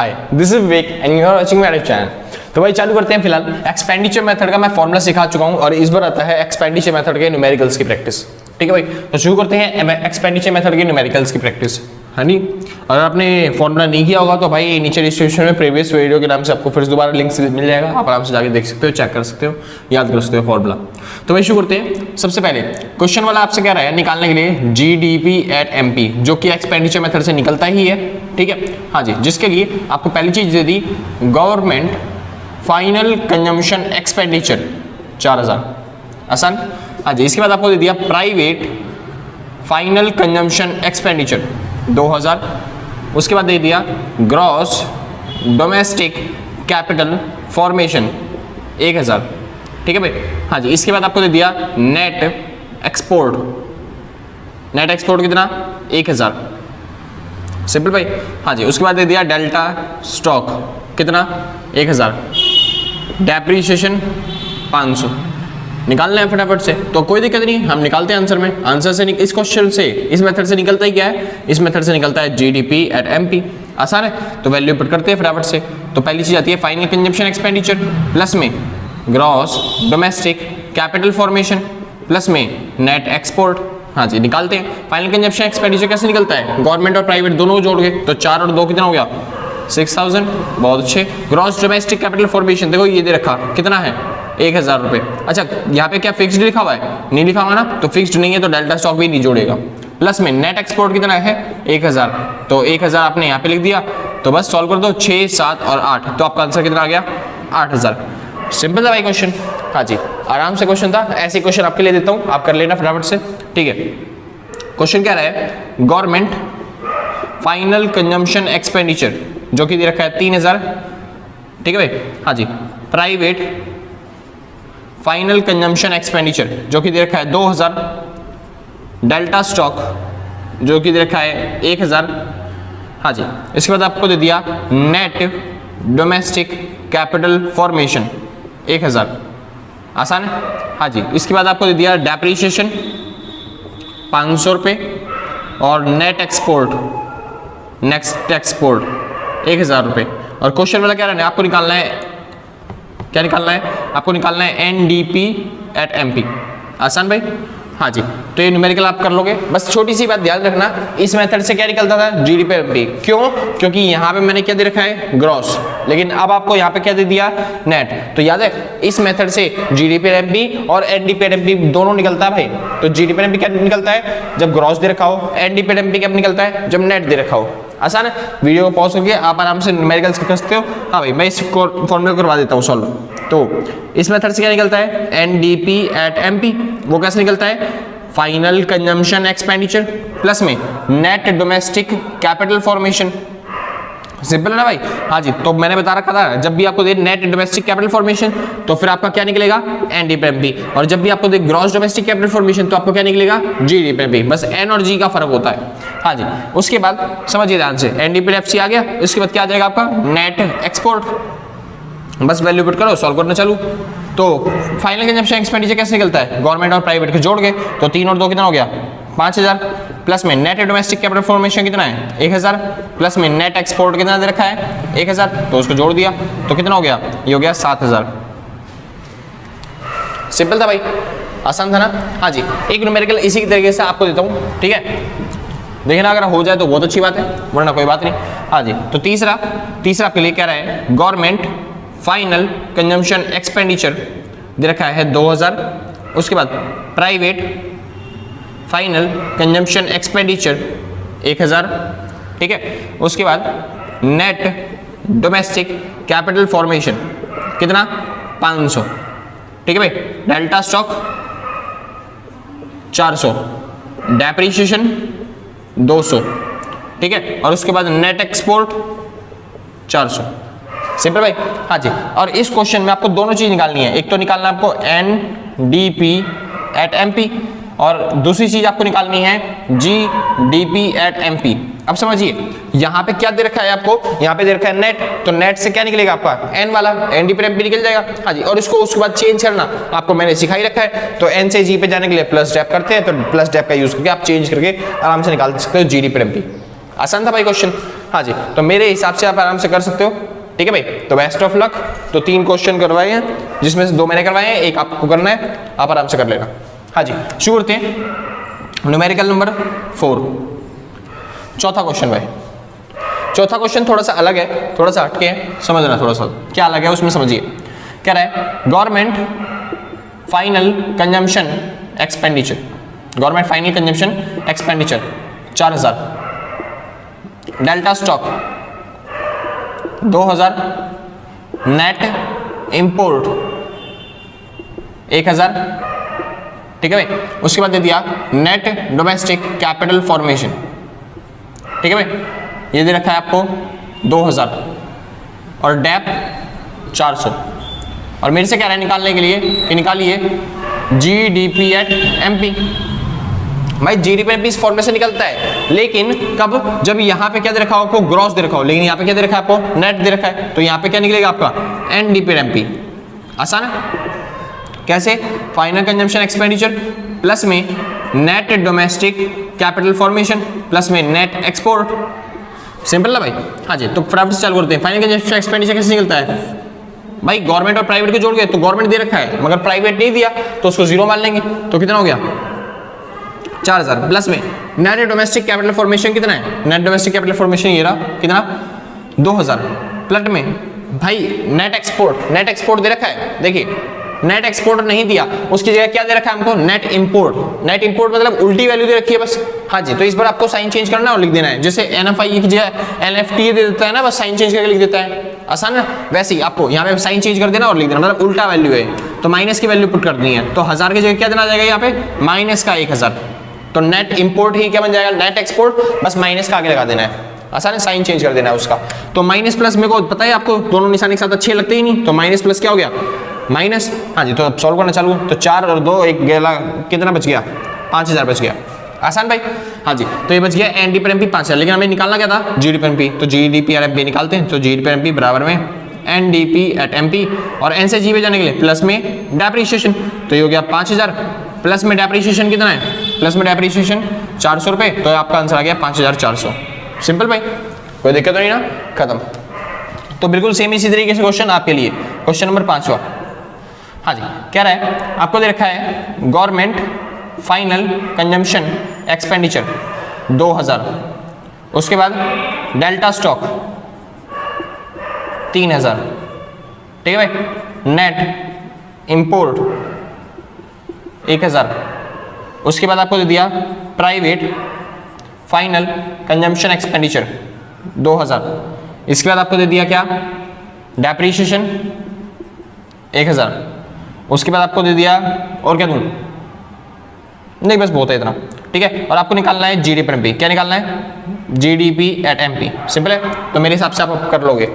Hi, this is Vivek and you are watching my channel. तो भाई चालू करते हैं। फिलहाल एक्सपेंडिचर मेथड का मैं फॉर्मूला सिखा चुका हूं और इस बार आता है एक्सपेंडिचर मेथड के न्यूमेरिकल्स की प्रैक्टिस। ठीक है भाई, तो शुरू करते हैं एक्सपेंडिचर मेथड के न्यूमेरिकल्स की प्रैक्टिस। हाँ जी, अगर आपने फॉर्मूला नहीं किया होगा तो भाई नीचे डिस्क्रिप्शन में प्रीवियस वीडियो के नाम से आपको फिर दोबारा लिंक मिल जाएगा, आप आराम से जाके देख सकते हो, चेक कर सकते हो, याद कर सकते हो फॉर्मूला। तो भाई शुरू करते हैं। सबसे पहले क्वेश्चन वाला आपसे कह रहा है निकालने के लिए जीडीपी एट एमपी, जो कि एक्सपेंडिचर मेथड से निकलता ही है। ठीक है, हाँ जी, जिसके लिए आपको पहली चीज दे दी गवर्नमेंट फाइनल कंजम्पशन एक्सपेंडिचर 4000, आसान। हाँ जी, इसके बाद आपको दे दिया प्राइवेट फाइनल कंजम्पशन एक्सपेंडिचर 2000, उसके बाद दे दिया ग्रॉस डोमेस्टिक कैपिटल फॉर्मेशन 1000। ठीक है भाई, हाँ जी, इसके बाद आपको दे दिया नेट एक्सपोर्ट, नेट एक्सपोर्ट कितना 1000, सिंपल भाई। हाँ जी, उसके बाद दे दिया डेल्टा स्टॉक कितना 1000, डेप्रीशिएशन 500। निकालना है फटाफट से, तो कोई दिक्कत नहीं, हम निकालते हैं आंसर में। आंसर से इस क्वेश्चन से, इस मेथड से निकलता ही क्या है, इस मेथड से निकलता है जीडीपी एट एमपी। आसान है, तो वैल्यू पुट करते हैं फटाफट से। तो पहली चीज आती है फाइनल कंजम्पशन एक्सपेंडिचर प्लस में gross domestic capital formation plus में नेट एक्सपोर्ट। हाँ जी, निकालते हैं। फाइनल कंजम्पशन एक्सपेंडिचर कैसे निकलता है, गवर्नमेंट और प्राइवेट दोनों जोड़ के, तो 4 और 2 कितना हो गया 6000, बहुत अच्छे। ग्रॉस डोमेस्टिक कैपिटल फॉर्मेशन देखो ये दे रखा कितना है 1000 रुपये। अच्छा, यहाँ पे क्या फिक्स्ड लिखा हुआ है, नहीं लिखा हुआ ना, तो फिक्स्ड नहीं है तो डेल्टा स्टॉक भी नहीं जोड़ेगा। प्लस में नेट एक्सपोर्ट कितना है 1000, तो 1000 आपने यहाँ पे लिख दिया। तो बस सॉल्व कर दो, 6, 7 और 8, तो आपका आंसर कितना आ गया 8000। सिंपल था भाई क्वेश्चन। हाँ जी, आराम से क्वेश्चन था। ऐसे क्वेश्चन आपके लिए देता हूँ, आप कर लेना फटाफट से। ठीक है, क्वेश्चन क्या रहा है, गवर्नमेंट फाइनल कंजम्पशन एक्सपेंडिचर जो कि दे रखा है 3000। ठीक है भाई, हाँ जी, प्राइवेट फाइनल कंजम्पशन एक्सपेंडिचर जो कि दे रखा है 2000, डेल्टा स्टॉक जो कि दे रखा है 1000। हाँ जी, इसके बाद आपको दे दिया नेट डोमेस्टिक कैपिटल फॉर्मेशन 1000, आसान है। हाँ जी, इसके बाद आपको दे दिया डेप्रीशिएशन 500 रुपये और नेट एक्सपोर्ट 1000 रुपये। और क्वेश्चन वाला क्या रहना है, आपको निकालना है, क्या निकालना है, आपको निकालना है एनडीपी एट एमपी। आसान भाई। हाँ जी, तो ये न्यूमेरिकल आप कर लोगे। बस छोटी सी बात ध्यान रखना, इस मेथड से क्या निकलता था जीडीपी एमपी, क्यों, क्योंकि यहाँ पे मैंने क्या दे रखा है ग्रॉस, लेकिन अब आपको यहाँ पे क्या दे दिया नेट। तो याद है इस मेथड से जीडीपी एमपी और एनडीपी एमपी दोनों निकलता है भाई। तो जीडीपी एमपी क्या निकलता है जब ग्रॉस दे रखा हो, एनडीपी एमपी क्या निकलता है जब नेट दे रखा हो। आसान है, वीडियो को पॉज करके आप आराम से न्यूमेरिकल्स कर सकते हो। हाँ भाई, मैं इस फॉर्मूला करवा देता हूँ सॉल्व। तो इस मेथड से क्या निकलता है एनडीपी एट एमपी, वो कैसे निकलता है फाइनल कंजम्पशन एक्सपेंडिचर प्लस में net domestic capital formation. Simple है ना भाई। हाँ जी, तो मैंने बता रखा था जब भी आपको दे नेट डोमेस्टिक कैपिटल फॉर्मेशन तो फिर आपका क्या निकलेगा एनडीपी, और जब भी आपको दे ग्रॉस डोमेस्टिक कैपिटल फॉर्मेशन तो आपको क्या निकलेगा जीडीपी। बस एन और जी का फर्क होता है। हाँ जी, उसके बाद समझिए ध्यान से, एनडीपी आ गया, उसके बाद क्या आ जाएगा आपका नेट एक्सपोर्ट। बस वैल्यू पुट करो, सॉल्व करना चालू। तो फाइनल कंजम्पशन एक्सपेंडिचर कैसे निकलता है, गवर्नमेंट और प्राइवेट के जोड़ के, तो 3 और 2 कितना हो गया 5000, प्लस में नेट डोमेस्टिक कैपिटल फॉर्मेशन कितना है 1000, प्लस में नेट एक्सपोर्ट कितना दे रखा है 1000, तो उसको जोड़ दिया तो कितना हो गया, ये हो गया 7000। सिंपल था भाई, आसान था ना। हाँ जी, एक न्यूमेरिकल इसी तरीके से आपको देता हूँ। ठीक है, देखना अगर हो जाए तो बहुत अच्छी बात है, वरना कोई बात नहीं। हाँ जी, तो तीसरा आपके लिए क्या रहा है, गवर्नमेंट फाइनल कंजम्पशन एक्सपेंडिचर दे रखा है 2000, उसके बाद प्राइवेट फाइनल कंजम्पशन एक्सपेंडिचर 1000। ठीक है, उसके बाद नेट डोमेस्टिक कैपिटल फॉर्मेशन कितना 500। ठीक है भाई, डेल्टा स्टॉक 400, डेप्रीशिएशन 200। ठीक है, और उसके बाद नेट एक्सपोर्ट 400। सिंपल भाई। हाँ जी, और इस क्वेश्चन में आपको दोनों चीज निकालनी है, एक तो निकालना आपको एनडीपी एट एमपी और दूसरी चीज आपको निकालनी है जीडीपी एट एमपी। अब समझिए यहाँ पे क्या दे रखा है आपको, यहाँ पे दे रखा है नेट, तो नेट से क्या निकलेगा आपका एन वाला, एनडीपी एमपी निकल जाएगा। हाँ जी, और इसको उसके बाद चेंज करना आपको मैंने सिखा ही रखा है। तो एन से जी पे जाने के लिए प्लस डैप करते हैं, तो प्लस डैप का यूज करके आप चेंज करके आराम से निकाल सकते हो जीडीपी एमपी। आसान था भाई क्वेश्चन। हाँ जी, तो मेरे हिसाब से आप आराम से कर सकते हो, ठीक है भाई। तो बेस्ट ऑफ लक। तो 3 क्वेश्चन करवाए हैं, जिसमें से 2 मैंने करवाए हैं, 1 आपको करना है, आप आराम से कर लेना। हाँ जी, शुरू करते हैं न्यूमेरिकल नंबर 4, चौथा क्वेश्चन भाई। चौथा क्वेश्चन थोड़ा सा अलग है, थोड़ा सा हटके है, समझना थोड़ा सा क्या अलग है उसमें, समझिए। कह रहा है government final consumption expenditure, government final consumption expenditure 4000, delta stock 2000, net import 1000, ठीक है भाई। उसके बाद दे दिया नेट डोमेस्टिक कैपिटल फॉर्मेशन, ठीक है भाई, ये दे रखा है आपको 2000 और डैप 400। और मेरे से कह रहा है निकालने के लिए कि निकालिए जीडीपी एट एमपी। भाई जीडीपी एमपी इस फॉर्मूले से निकलता है, लेकिन कब, जब यहाँ पे क्या दे रखा हो आपको, ग्रॉस दे रखा हो, लेकिन यहाँ पे क्या दे रखा है आपको, नेट दे रखा है, तो यहाँ पे क्या निकलेगा आपका एनडीपी एमपी। आसान है। कैसे, फाइनल कंजम्पशन एक्सपेंडिचर प्लस में net domestic capital formation plus में नेट एक्सपोर्ट, सिंपल ना भाई। हाँ जी, तो फटाफट से चालू करते हैं। फाइनल कंजम्पशन एक्सपेंडिचर कैसे निकलता है भाई, गवर्नमेंट और प्राइवेट को जोड़ के, तो गवर्नमेंट दे रखा है मगर प्राइवेट नहीं दिया तो उसको जीरो मान लेंगे, तो कितना हो गया 4000 प्लस में नेट डोमेस्टिक कैपिटल फॉर्मेशन कितना है, नेट डोमेस्टिक कैपिटल फॉर्मेशन ये रहा कितना 2000 प्लस में भाई नेट एक्सपोर्ट, नेट एक्सपोर्ट दे रखा है, देखिए नेट एक्सपोर्ट नहीं दिया, उसकी जगह क्या दे रखा है हमको, नेट इंपोर्ट। नेट इंपोर्ट मतलब उल्टी वैल्यू दे रखी है बस। हाँ जी, तो इस बार आपको साइन चेंज करना और लिख देना है, जैसे NFI की जगह LFT दे देता है ना, बस साइन चेंज करके लिख देता है, आसान है। वैसे ही आपको यहाँ पे साइन चेंज कर देना और लिख देना, मतलब उल्टा वैल्यू है तो माइनस की वैल्यू पुट कर दी है, तो 1000 की जगह क्या देना जाएगा यहाँ पे माइनस का 1000, तो नेट इंपोर्ट ही क्या बन जाएगा, नेट एक्सपोर्ट, बस माइनस का आगे लगा देना है, आसान है, साइन चेंज कर देना है उसका। तो माइनस प्लस मेरे को पता है आपको दोनों निशान के साथ अच्छे लगते ही नहीं, तो माइनस प्लस क्या हो गया माइनस। हाँ जी, तो अब सॉल्व करना चालू, तो 4 और 2 1 गेला कितना बच गया 5000 बच गया, आसान भाई। हाँ जी, तो ये बच गया एनडीपी पर एमपी 5000, लेकिन हमें निकालना क्या था जीडीपी पर एमपी, तो जीडीपी और एमपी निकालते हैं, तो जीडीपी पर एमपी बराबर में एनडीपी एट एमपी, और एन से जी पे जाने के लिए प्लस में डेप्रीशिएशन, तो ये हो गया 5000 प्लस में डेप्रीशिएशन कितना है, प्लस में डेप्रीशिएशन 400 रुपये, तो आपका आंसर आ गया 5400। सिंपल भाई, कोई दिक्कत नहीं ना, खत्म। तो बिल्कुल सेम इसी तरीके से क्वेश्चन आपके लिए, क्वेश्चन नंबर 5वां। हाँ जी, कह रहा है आपको दे रखा है गवर्नमेंट फाइनल कंजम्पशन एक्सपेंडिचर 2000, उसके बाद डेल्टा स्टॉक 3000, ठीक है भाई, नेट इंपोर्ट 1000, उसके बाद आपको दे दिया प्राइवेट फाइनल कंजम्पशन एक्सपेंडिचर 2000, इसके बाद आपको दे दिया क्या डेप्रीशिएशन 1000, उसके बाद आपको दे दिया और क्या दूं, नहीं बस बहुत है इतना, ठीक है। और आपको निकालना है जीडीपी पर एमपी, क्या निकालना है जीडीपी एट एमपी, सिंपल है, तो मेरे हिसाब से आप कर लोगे,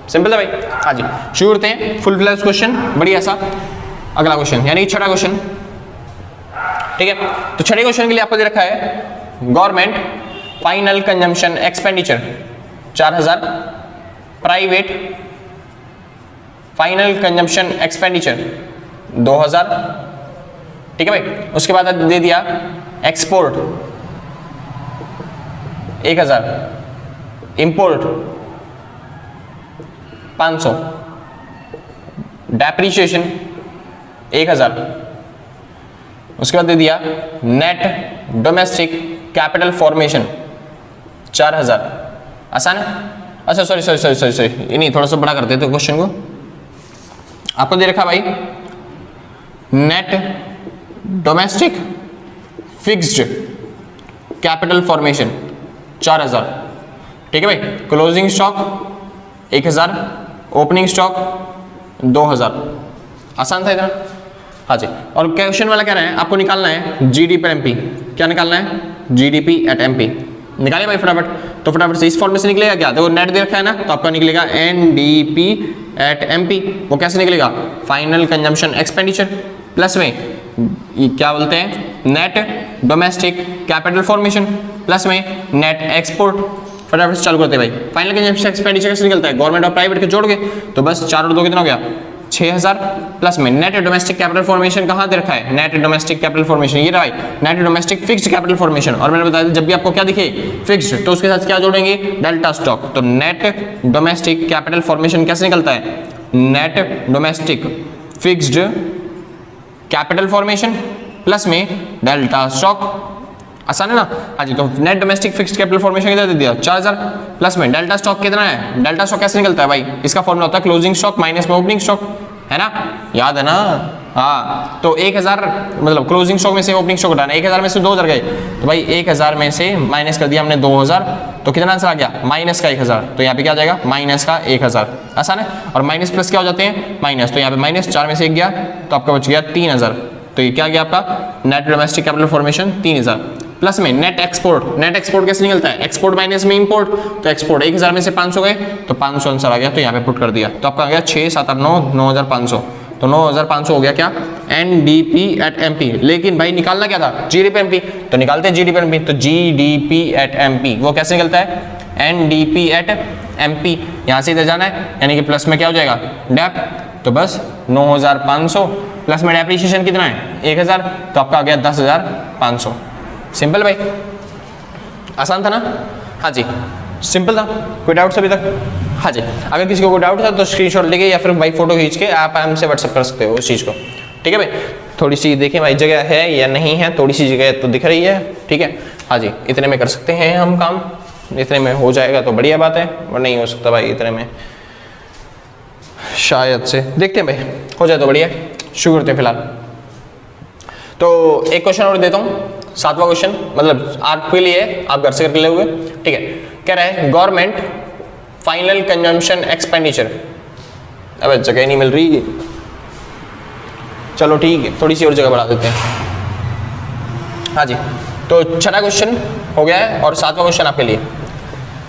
सिंपल है भाई। हाँ जी, शुरू करते हैं फुल फ्लैश क्वेश्चन, बढ़िया सा अगला क्वेश्चन यानी छठा क्वेश्चन, ठीक है। तो छठे क्वेश्चन के लिए आपको दे रखा है government final consumption expenditure 4000, private final consumption expenditure 2000, ठीक है भाई। उसके बाद दे दिया एक्सपोर्ट 1000, इंपोर्ट 500, डेप्रीशिएशन 1000, उसके बाद दे दिया नेट डोमेस्टिक कैपिटल फॉर्मेशन 4000, आसान है। अच्छा सॉरी नहीं, थोड़ा सा बड़ा करते थे क्वेश्चन को। आपको दे रखा भाई net domestic fixed capital formation 4000, ठीक है भाई। क्लोजिंग स्टॉक 1000, ओपनिंग स्टॉक 2000, आसान था इतना। हाँ जी, और क्वेश्चन वाला कह रहे हैं आपको निकालना है जीडीपी पर एमपी, क्या निकालना है जीडीपी एट एमपी, निकालिए भाई फटाफट। तो फटाफट से इस फॉर्म में से निकलेगा क्या, देखो नेट दे रखा है ना, तो आपका निकलेगा एनडीपी एट एमपी, वो कैसे निकलेगा फाइनल कंजम्पशन एक्सपेंडिचर प्लस में ये क्या बोलते हैं net domestic capital formation plus में नेट एक्सपोर्ट। फटाफट से चालू करते हैं भाई। फाइनल कंजम्पशन एक्सपेंडिचर कैसे निकलता है, गवर्नमेंट और प्राइवेट के जोड़ के, तो बस 4 और 2 कितना हो गया 6000 प्लस में नेट डोमेस्टिक कैपिटल फॉर्मेशन कहाँ दे रखा है, नेट डोमेस्टिक कैपिटल फॉर्मेशन ये रहा है, net domestic fixed capital formation. और मैंने बताया जब भी आपको क्या दिखे फिक्स्ड तो उसके साथ क्या जोड़ेंगे, डेल्टा स्टॉक। तो नेट डोमेस्टिक कैपिटल फॉर्मेशन कैसे निकलता है, net domestic fixed capital formation plus में डेल्टा स्टॉक। आसान है ना। हाँ जी, तो net domestic fixed capital formation कितना दे दिया 4000 प्लस में डेल्टा स्टॉक कितना है, डेल्टा स्टॉक कैसे निकलता है भाई, इसका फॉर्मूला होता है क्लोजिंग स्टॉक माइनस में ओपनिंग स्टॉक, है ना, याद है ना। हाँ, तो 1000 मतलब क्लोजिंग स्टॉक में से ओपनिंग स्टॉक हटाना, 1000 में से 2000 गए तो भाई 1000 में से माइनस कर दिया हमने 2000, तो कितना आंसर आ गया माइनस का 1000। तो यहाँ पे क्या आ जाएगा माइनस का 1000। आसान है। और माइनस प्लस क्या हो जाते हैं माइनस, तो यहाँ पे माइनस 4 में से 1 गया तो आपका बच गया 3000। तो ये क्या गया आपका net domestic capital formation 3000 plus में नेट एक्सपोर्ट। नेट एक्सपोर्ट कैसे निकलता है, एक्सपोर्ट माइनस में इंपोर्ट, तो एक्सपोर्ट 1000 में से 500 गए तो 500 आंसर आ गया, तो यहाँ पे पुट कर दिया। तो आपका आ गया 6 7 8 9 9500। तो 9500 हो गया क्या NDP एट MP। लेकिन भाई निकालना क्या था GDP MP, तो निकालते हैं GDP MP। तो GDP एट MP वो कैसे निकलता है NDP एट MP। यहाँ से इधर जाना है यानी कि प्लस में क्या हो जाएगा डेप, तो बस 9500 प्लस में डेप्रिसिएशन कितना है 1000, तो आपका आ गया 10500। सिंपल भाई, आसान था ना। हाँ जी सिंपल था, कोई डाउट्स अभी तक। हाँ जी, अगर किसी को कोई डाउट था तो स्क्रीनशॉट लेके या फिर भाई फोटो खींच के आप हमसे व्हाट्सएप कर सकते हो उस चीज़ को। ठीक है भाई, थोड़ी सी देखें भाई जगह है या नहीं है, थोड़ी सी जगह तो दिख रही है। ठीक है, हाँ जी, इतने में कर सकते हैं हम काम, इतने में हो जाएगा तो बढ़िया बात है, और नहीं हो सकता भाई इतने में शायद से, देखते हैं भाई हो जाए तो बढ़िया, शुरू करते हैं फिलहाल। तो एक क्वेश्चन और देता हूँ, 7वां क्वेश्चन, मतलब आपके लिए आप घर से करके ले हुए। ठीक है, कह रहा है गवर्नमेंट फाइनल कंजम्पशन एक्सपेंडिचर। अब जगह नहीं मिल रही, चलो ठीक है थोड़ी सी और जगह बढ़ा देते हैं। हाँ जी, तो 6वां क्वेश्चन हो गया है और 7वां क्वेश्चन आपके लिए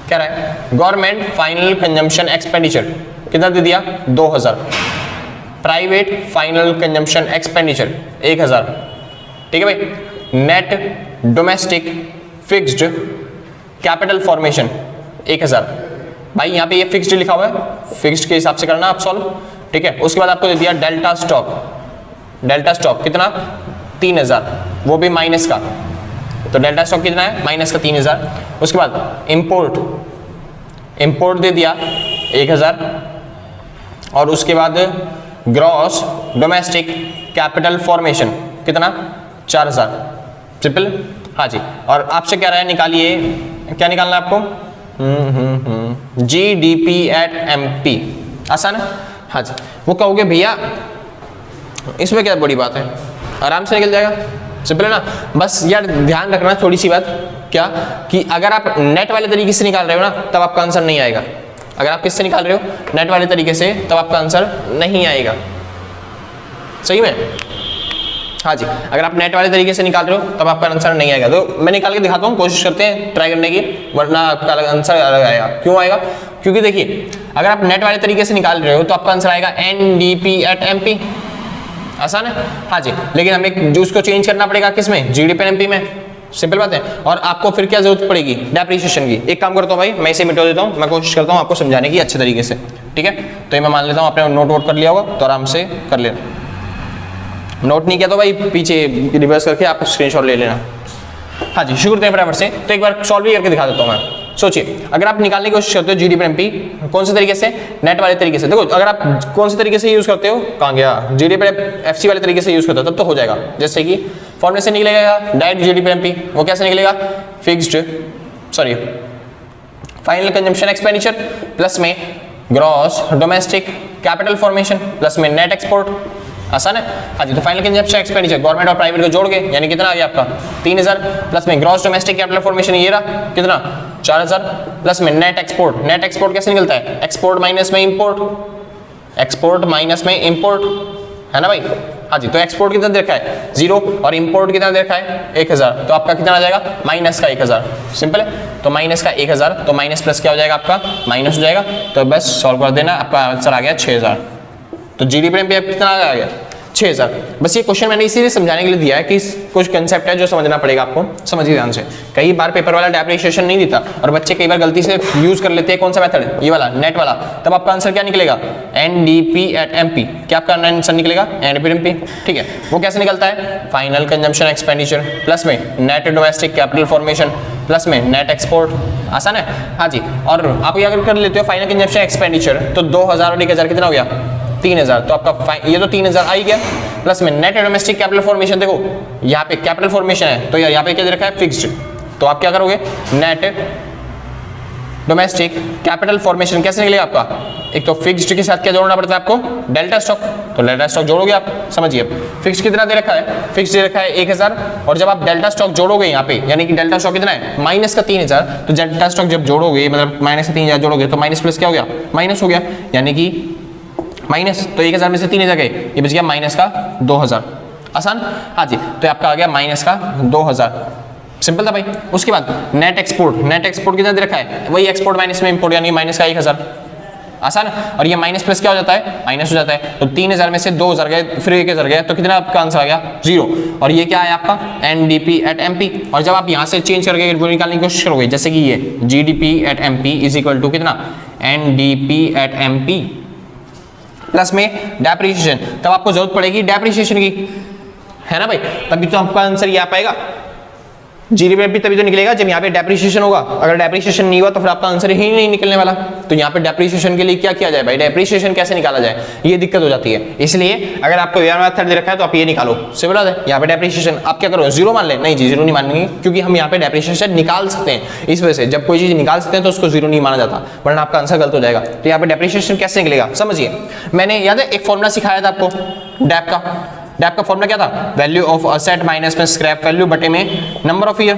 कह रहा है गवर्नमेंट फाइनल कंजम्पशन एक्सपेंडिचर कितना दे दिया 2000, प्राइवेट फाइनल कंजम्पशन एक्सपेंडिचर 1000। ठीक है भाई, net domestic fixed capital formation 1000। भाई यहाँ पे ये फिक्स्ड लिखा हुआ है, फिक्स्ड के हिसाब से करना आप सॉल्व। ठीक है, उसके बाद आपको दे दिया डेल्टा स्टॉक, डेल्टा स्टॉक कितना 3000, वो भी माइनस का, तो डेल्टा स्टॉक कितना है माइनस का 3000। उसके बाद इंपोर्ट, इंपोर्ट दे दिया 1000, और उसके बाद ग्रॉस डोमेस्टिक कैपिटल फॉर्मेशन कितना 4000। सिंपल। हाँ जी, और आपसे क्या रहा है निकालिए, क्या निकालना है आपको GDP एट MP। आसान है। हाँ जी, वो कहोगे भैया इसमें क्या बड़ी बात है, आराम से निकल जाएगा, सिंपल है ना। बस यार ध्यान रखना थोड़ी सी बात, क्या कि अगर आप नेट वाले तरीके से निकाल रहे हो ना तब आपका आंसर नहीं आएगा। अगर आप किससे निकाल रहे हो नेट वाले तरीके से तब आपका आंसर नहीं आएगा, सही में। हाँ जी, अगर आप नेट वाले तरीके से निकाल रहे हो तब आपका आंसर नहीं आएगा। तो मैं निकाल के दिखाता हूँ, कोशिश करते हैं ट्राई करने की, वरना आपका आंसर अलग आएगा। क्यों आएगा, क्योंकि देखिए अगर आप नेट वाले तरीके से निकाल रहे हो तो आपका आंसर आएगा NDP एट MP। आसान है। हाँ जी, लेकिन हमें जो उसको चेंज करना पड़ेगा किसमें GDP एट MP में, सिंपल बात है। और आपको फिर क्या जरूरत पड़ेगी डेप्रिसिएशन की। एक काम करता हूँ भाई, मैं इसे मिटा देता हूँ, मैं कोशिश करता हूँ आपको समझाने की अच्छे तरीके से। ठीक है, तो ये मैं मान लेता हूँ आपने नोट वोट कर लिया होगा तो आराम से कर लेना, नोट नहीं किया तो भाई पीछे रिवर्स करके आप स्क्रीनशॉट ले लेना। हाँ जी, शुरू करते हैं फटाफट से। तो एक बार सॉल्व भी करके दिखा देता हूँ मैं। सोचिए अगर आप निकालने की कोशिश करते हो GDP MP कौन से तरीके से, नेट वाले तरीके से। देखो अगर आप कौन से तरीके से यूज करते हो, कहाँ गया, GDP FC वाले तरीके से यूज करते हो तब तो हो जाएगा। जैसे कि फॉर्मूले से निकलेगा डायरेक्ट GDP MP, वो कैसे निकलेगा fixed sorry final consumption expenditure plus में gross domestic capital formation plus में नेट एक्सपोर्ट। आसान है। हाँ जी, तो फाइनल कंजम्पशन एक्सपेंडिचर गवर्नमेंट और प्राइवेट को जोड़ के यानी कितना आ गया आपका 3000 प्लस में ग्रॉस डोमेस्टिक कैपिटल फॉर्मेशन ये रहा कितना 4000 प्लस में नेट एक्सपोर्ट। नेट एक्सपोर्ट कैसे निकलता है, एक्सपोर्ट माइनस में इंपोर्ट, एक्सपोर्ट माइनस में इंपोर्ट, है ना भाई। हाँ जी, तो एक्सपोर्ट कितना दे रखा है 0 और इंपोर्ट कितना दे रखा है 1000, तो आपका कितना आ जाएगा माइनस का 1000। सिंपल है, तो माइनस का 1000, तो माइनस प्लस क्या हो जाएगा आपका माइनस हो जाएगा। तो बस सॉल्व कर देना, आपका आंसर आ गया 6000। तो GDP MP कितना आ गया 6000। बस ये क्वेश्चन मैंने इसीलिए समझाने के लिए दिया है कि कुछ कंसेप्ट है जो समझना पड़ेगा आपको, समझिए ध्यान से। कई बार पेपर वाला डेप्रिसिएशन नहीं देता और बच्चे कई बार गलती से यूज कर लेते हैं कौन सा मेथड, ये वाला नेट वाला, तब आपका आंसर क्या निकलेगा, NDP@MP। क्या आपका आंसर निकलेगा, NDP@MP, ठीक है। वो कैसे निकलता है, फाइनल कंजम्पशन एक्सपेंडिचर प्लस में net domestic capital formation plus में नेट एक्सपोर्ट। आसान है, हाँ जी। और आप ये अगर कर लेते हो फाइनल कंजम्पशन एक्सपेंडिचर तो 2000 और 1000 कितना हो गया, 3000। तो आपका ये तो 3000 आ ही गया, प्लस में नेट डोमेस्टिक कैपिटल फॉर्मेशन, देखो यहाँ पे कैपिटल फॉर्मेशन है तो यहाँ पे क्या दे रखा है, फिक्स्ड। तो आप क्या करोगे, नेट डोमेस्टिक कैपिटल फॉर्मेशन कैसे निकलेगा आपका, एक तो फिक्स्ड के साथ क्या जोड़ना पड़ता है आपको, डेल्टा स्टॉक, तो डेल्टा स्टॉक जोड़ोगे आप, समझिए। फिक्स कितना दे रखा है, फिक्स दे रखा है 1000, और जब आप डेल्टा स्टॉक जोड़ोगे यहाँ पे, यानी कि डेल्टा स्टॉक कितना है, माइनस का 3000, तो डेल्टा स्टॉक जब जोड़ोगे मतलब माइनस का 3000 जोड़ोगे तो माइनस प्लस क्या हो गया, माइनस हो गया, यानी कि माइनस, तो 1000 में से 3000 गए, ये बच गया माइनस का 2000। आसान, हाँ जी। तो आपका आ गया माइनस का 2000, सिंपल था भाई। उसके बाद नेट एक्सपोर्ट, नेट एक्सपोर्ट कितना दे रखा है, वही एक्सपोर्ट माइनस में इंपोर्ट, यानी माइनस का 1000। आसान, और ये माइनस प्लस क्या हो जाता है, माइनस हो जाता है। तो 3000 में से 2000 गए, फिर 1000 गए, तो कितना आपका आंसर आ गया, 0। और ये क्या है आपका, NDP@MP। और जब आप यहाँ से चेंज करके निकालने की कोशिश करोगे, जैसे कि ये GDP@MP इज इक्वल टू कितना, NDP@MP प्लस में डेप्रिसिएशन, तब आपको जरूरत पड़ेगी डेप्रिसिएशन की, है ना भाई, तभी तो आपका आंसर ये आ पाएगा। GDP तभी तो निकलेगा जब यहाँ पे डेप्रिसिएशन होगा, अगर डेप्रिसिएशन नहीं हुआ तो फिर आपका आंसर ही नहीं निकलने वाला। तो यहाँ पे डेप्रिसिएशन के लिए क्या किया जाए भाई, डेप्रिसिएशन कैसे निकाला जाए, ये दिक्कत हो जाती है। इसलिए अगर आपको ये मेथड दे रखा है तो आप ये निकालो, सिंपल है। यहाँ पे डेप्रिसिएशन आप क्या करो, 0 मान ले, नहीं जी 0 नहीं मानेंगे, क्योंकि हम यहाँ पे डेप्रिसिएशन निकाल सकते हैं। इस वजह से जब कोई चीज निकाल सकते हैं तो उसको 0 नहीं माना जाता, वरना आपका आंसर गलत हो जाएगा। तो यहाँ पे डेप्रिसिएशन कैसे निकलेगा समझिए। मैंने याद है एक फॉर्मूला सिखाया था आपको डैप का, डैप का फॉर्मूला क्या था, वैल्यू ऑफ असेट माइनस में स्क्रैप वैल्यू बटे में नंबर ऑफ ईयर,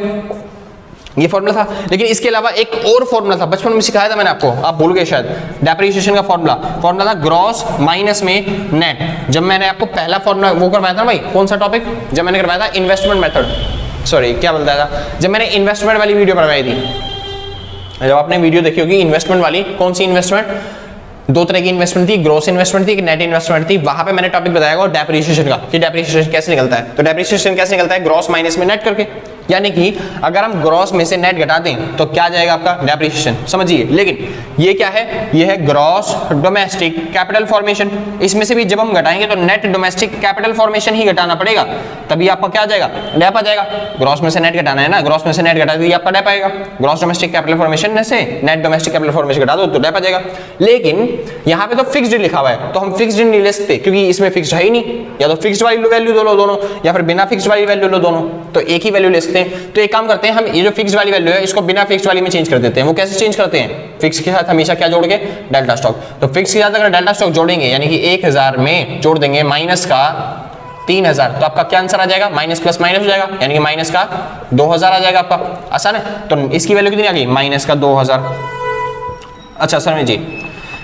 ये फॉर्मूला था। लेकिन इसके अलावा एक और फॉर्मूला था, बचपन में सिखाया था मैंने आपको, आप भूल गए शायद। डेप्रिसिएशन का फॉर्मूला था ग्रॉस माइनस में नेट। जब मैंने आपको पहला फॉर्मूला वो करवाया था ना भाई, कौन सा टॉपिक, जब मैंने करवाया था इन्वेस्टमेंट मेथड, सॉरी क्या बोलता था, जब मैंने इन्वेस्टमेंट वाली वीडियो बनवाई थी, जब आपने वीडियो देखी होगी इन्वेस्टमेंट वाली, कौन सी इन्वेस्टमेंट, दो तरह की इन्वेस्टमेंट थी, ग्रॉस इन्वेस्टमेंट थी, नेट इन्वेस्टमेंट थी। वहां पे मैंने टॉपिक बताया डेप्रिसिएशन का, कि डेप्रिसिएशन कैसे निकलता है। तो डेप्रिसिएशन कैसे निकलता है, ग्रॉस माइनस में नेट करके, यानी कि अगर हम ग्रॉस में से नेट घटा दें तो क्या जाएगा आपका डेप्रिसिएशन, समझिए। लेकिन ये क्या है, ये है ग्रॉस डोमेस्टिक कैपिटल फॉर्मेशन। इसमें से भी जब हम घटाएंगे तो नेट डोमेस्टिक कैपिटल फॉर्मेशन ही घटाना पड़ेगा, तभी आपका क्या आ जाएगा, डेप आ जाएगा। ग्रॉस में से नेट घटाना है ना, ग्रॉस में से नेट घटा दिए आपका डेप आएगा। ग्रॉस डोमेस्टिक कैपिटल फॉर्मेशन में से नेट डोमेस्टिक कैपिटल फॉर्मेशन घटा दो तो डेप आ जाएगा। लेकिन यहाँ पे तो फिक्स्ड लिखा हुआ है, तो हम फिक्स्ड नहीं ले सकते, क्योंकि इसमें फिक्स्ड है ही नहीं। या तो फिक्स्ड वाली वैल्यू लो दोनों, या फिर बिना फिक्स्ड वाली वैल्यू लो दोनों, तो एक ही वैल्यू ले सकते हैं। तो एक काम करते हैं, हम ये जो फिक्स्ड वाली वैल्यू है इसको बिना फिक्स्ड वाली में चेंज कर देते हैं। वो कैसे चेंज करते हैं, फिक्स के साथ हमेशा क्या जोड़ेंगे, डेल्टा स्टॉक। तो फिक्स के साथ अगर डेल्टा स्टॉक जोड़ेंगे, यानी कि 1000 में जोड़ देंगे माइनस का 3000, तो आपका क्या आंसर आ जाएगा, माइनस प्लस माइनस हो जाएगा, यानी कि माइनस का 2000 आ जाएगा आपका। आसान है। तो इसकी वैल्यू कितनी आ गई, माइनस का 2000। अच्छा सर जी,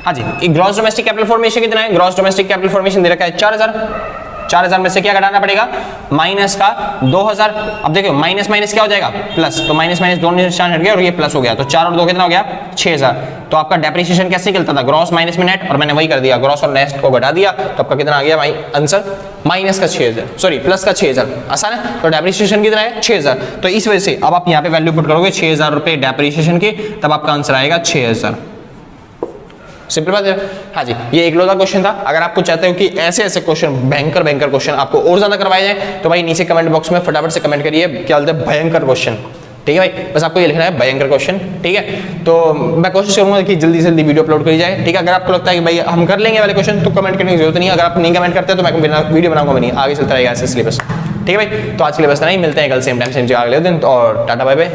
हाँ जी। ग्रॉस डोमेस्टिक कैपिटल फॉर्मेशन कितना है, ग्रॉस डोमेस्टिक कैपिटल फॉर्मेशन दे रखा है 4000। 4000 में से क्या घटाना पड़ेगा, माइनस का 2000। अब देखो माइनस माइनस क्या हो जाएगा, प्लस, तो माइनस माइनस दोनों निशान हट गए और ये प्लस हो गया, तो 4 और 2 कितना हो गया, 6000। तो आपका डेप्रिसिएशन कैसे निकलता था, ग्रॉस माइनस में नेट, और मैंने वही कर दिया, ग्रॉस और नेट को घटा दिया, तो आपका कितना आ गया भाई आंसर, माइनस का 6000, सॉरी प्लस का 6000। आसान है। तो डेप्रिसिएशन कितना है, 6000। तो इस वजह से अब आप यहाँ पे वैल्यू पुट करोगे 6000 रुपए डेप्रिसिएशन के, तब आपका आंसर आएगा 6000। सिंपल बात है। हाँ जी, ये एक लोधा क्वेश्चन था। अगर आपको चाहते हो कि ऐसे ऐसे क्वेश्चन, भयंकर भयंकर क्वेश्चन आपको और ज्यादा करवाए जाए, तो भाई नीचे कमेंट बॉक्स में फटाफट से कमेंट करिए, क्या बोलते हैं भयंकर क्वेश्चन। ठीक है भाई, बस आपको ये लिखना है भयंकर क्वेश्चन। ठीक है, तो मैं कोशिश करूंगा कि जल्दी से जल्दी वीडियो अपलोड करी जाए। ठीक है, अगर आपको लगता है कि भाई हम कर लेंगे वाले क्वेश्चन, तो कमेंट करने की जरूरत नहीं है। अगर आप नहीं कमेंट करते तो मैं बिना वीडियो बनाऊंगा नहीं, आगे चलता रहेगा ऐसे सिलेबस। ठीक है भाई, तो आज के लिए बस नहीं, मिलते हैं कल सेम टाइम सेम जगह अगले दिन, और टाटा बाय बाय।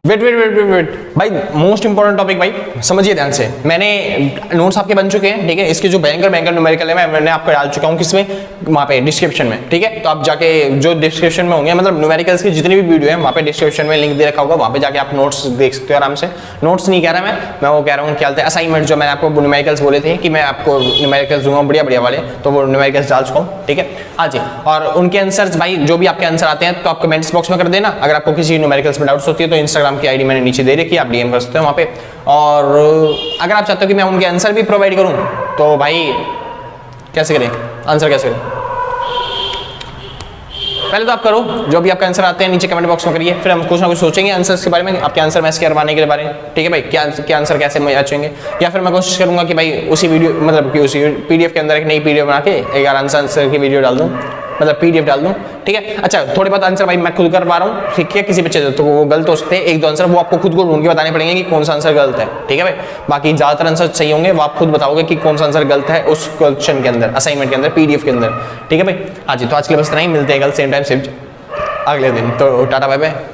वेट भाई, मोस्ट इंपॉर्टेंट टॉपिक भाई, समझिए ध्यान से। मैंने नोट्स आपके बन चुके हैं, ठीक है। इसके जो भयंकर भयंकर न्यूमेरिकल है मैंने आपको डाल चुका हूँ, किसमें, वहाँ पे डिस्क्रिप्शन में। ठीक है, तो आप जाके जो डिस्क्रिप्शन में होंगे, मतलब न्यूमेरिकल्स की जितनी भी वीडियो है वहाँ पे डिस्क्रिप्शन में लिंक दे रखा होगा, वहाँ पे जाके आप नोट्स देख सकते हो आराम से। नोट्स नहीं कह रहा मैं वो कह रहा हूँ क्या बोलते हैं असाइनमेंट, जो मैंने आपको न्यूमेरिकल्स बोले थे कि मैं आपको न्यूमेरिकल्स दूंगा बढ़िया बढ़िया वाले, तो वो न्यूमेरिकल्स डाल चुका हूँ। ठीक है, हाँ जी। और उनके आंसर्स भाई, जो भी आपके आंसर आते हैं तो आप कमेंट्स बॉक्स में कर देना। अगर आपको किसी न्यूमेरिकल्स में डाउट्स होती है तो इंस्टाग्राम इंस्टाग्राम की आईडी मैंने नीचे दे रखी है, आप डीएम कर सकते हो वहाँ पे। और अगर आप चाहते हो कि मैं उनके आंसर भी प्रोवाइड करूँ तो भाई कैसे करें, आंसर कैसे करें? पहले तो आप करो, जो भी आपका आंसर आते हैं नीचे कमेंट बॉक्स में करिए, फिर हम कुछ ना कुछ सोचेंगे आंसर्स के बारे में, आपके आंसर मैच करवाने के बारे में, ठीक है भाई, क्या आंसर कैसे मैच होंगे। या फिर मैं कोशिश करूंगा कि भाई उसी वीडियो मतलब कि उसी पीडीएफ के अंदर एक नई पीडीएफ बना के एक आंसर की वीडियो डाल दूँ, मतलब पीडीएफ डाल दूँ, ठीक है। अच्छा थोड़े बहुत आंसर भाई मैं खुद कर पा रहा हूँ, ठीक है, किसी बच्चे तो वो गलत हो सकते हैं, एक दो आंसर वो आपको खुद को ढूंढ के बताने पड़ेंगे कि कौन सा आंसर गलत है, ठीक है भाई। बाकी ज्यादातर आंसर सही होंगे, वो आप खुद बताओगे कि कौन सा आंसर गलत है उस क्वेश्चन के अंदर, असाइनमेंट के अंदर, पीडीएफ के अंदर, ठीक है भाई। हाँ जी, तो आज के लिए बस इतना ही, मिलते हैं कल सेम टाइम सेम अगले दिन। तो टाटा बाय बाय।